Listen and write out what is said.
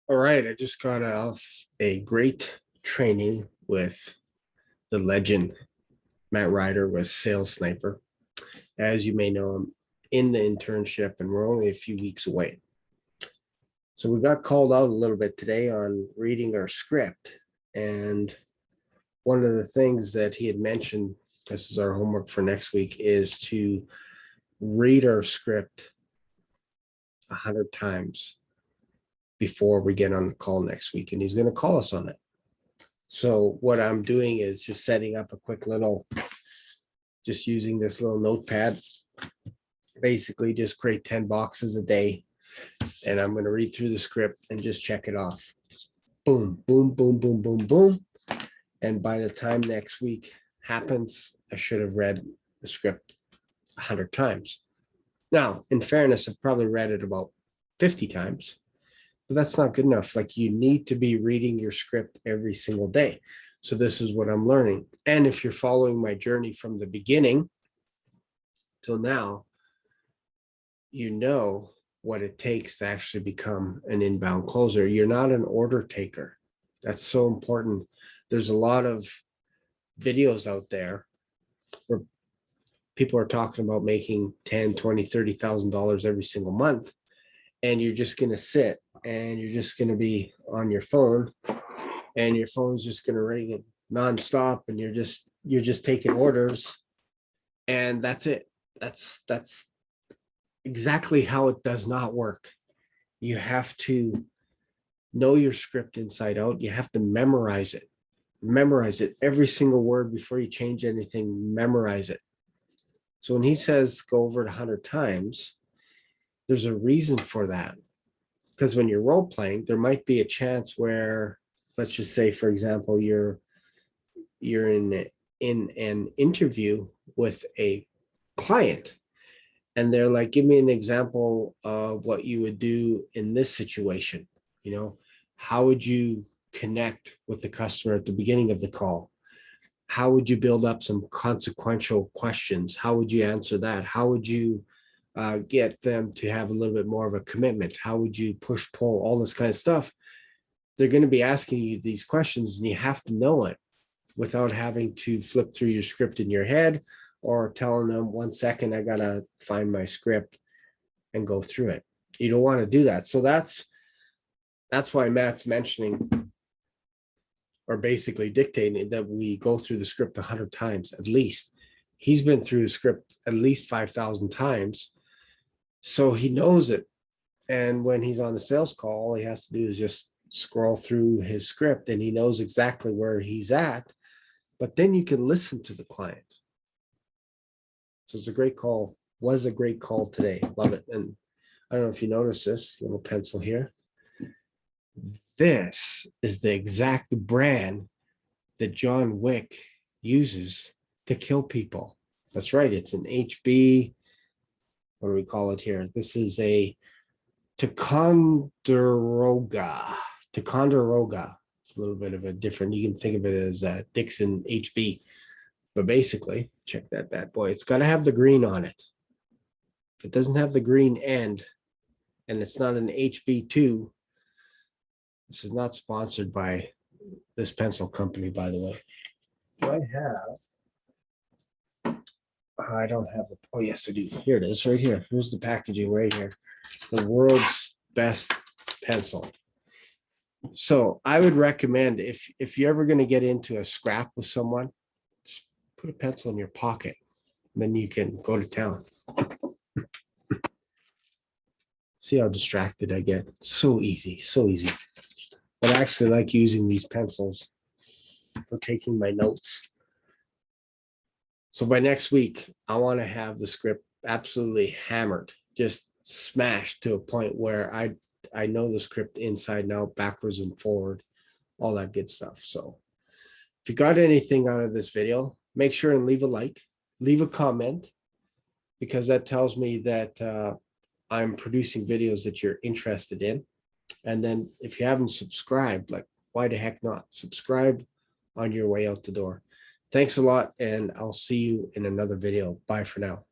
All right, I just got off a great training with the legend Matt Ryder was Sales Sniper. As you may know, I'm in the internship and we're only a few weeks away. So we got called out a little bit today on reading our script. And one of the things that he had mentioned, this is our homework for next week, is to read our script 100 times before we get on the call next week. And he's going to call us on it. So what I'm doing is just setting up a quick little, just using this little notepad, basically just create 10 boxes a day. And I'm going to read through the script and just check it off. Boom, boom, boom, boom, boom, boom. And by the time next week happens, I should have read the script 100 times. Now, in fairness, I've probably read it about 50 times, but that's not good enough. Like, you need to be reading your script every single day. So this is what I'm learning. And if you're following my journey from the beginning till now, you know what it takes to actually become an inbound closer. You're not an order taker. That's so important. There's a lot of videos out there where people are talking about making 10, 20, $30,000 every single month. And you're just going to sit and you're just going to be on your phone and your phone's just going to ring nonstop. And you're just taking orders. And that's it. That's exactly how it does not work. You have to know your script inside out. You have to memorize it. Memorize it, every single word before you change anything, memorize it. So when he says go over it 100 times, there's a reason for that. Because when you're role playing, there might be a chance where, let's just say, for example, you're in an interview with a client and they're like, give me an example of what you would do in this situation. How would you connect with the customer at the beginning of the call? How would you build up some consequential questions? How would you answer that? How would you get them to have a little bit more of a commitment? How would you push pull, all this kind of stuff? They're going to be asking you these questions and you have to know it without having to flip through your script in your head or telling them, 1 second, I got to find my script and go through it. You don't want to do that. So that's why Matt's mentioning, or basically dictating, that we go through the script 100 times at least. He's been through the script at least 5,000 times, so he knows it. And when he's on the sales call, all he has to do is just scroll through his script and he knows exactly where he's at. But then you can listen to the client. So it's a great call. Was a great call today. Love it. And I don't know if you notice this little pencil here. This is the exact brand that John Wick uses to kill people. That's right. It's an HB. What do we call it here? This is a Ticonderoga. Ticonderoga. It's a little bit of a different, you can think of it as a Dixon HB. But basically, check that bad boy. It's got to have the green on it. If it doesn't have the green end, and it's not an HB2, this is not sponsored by this pencil company, by the way. Do I have? I don't have it. Oh, yes, I do. Here it is, right here. Here's the packaging right here. The world's best pencil. So I would recommend, if you're ever going to get into a scrap with someone, just put a pencil in your pocket. And then you can go to town. See how distracted I get? So easy, so easy. But I actually like using these pencils for taking my notes. So by next week, I want to have the script absolutely hammered, just smashed to a point where I know the script inside and out, backwards and forward, all that good stuff. So if you got anything out of this video, make sure and leave a like, leave a comment, because that tells me that I'm producing videos that you're interested in. And then if you haven't subscribed, like, why the heck not? Subscribe on your way out the door. Thanks a lot, and I'll see you in another video. Bye for now.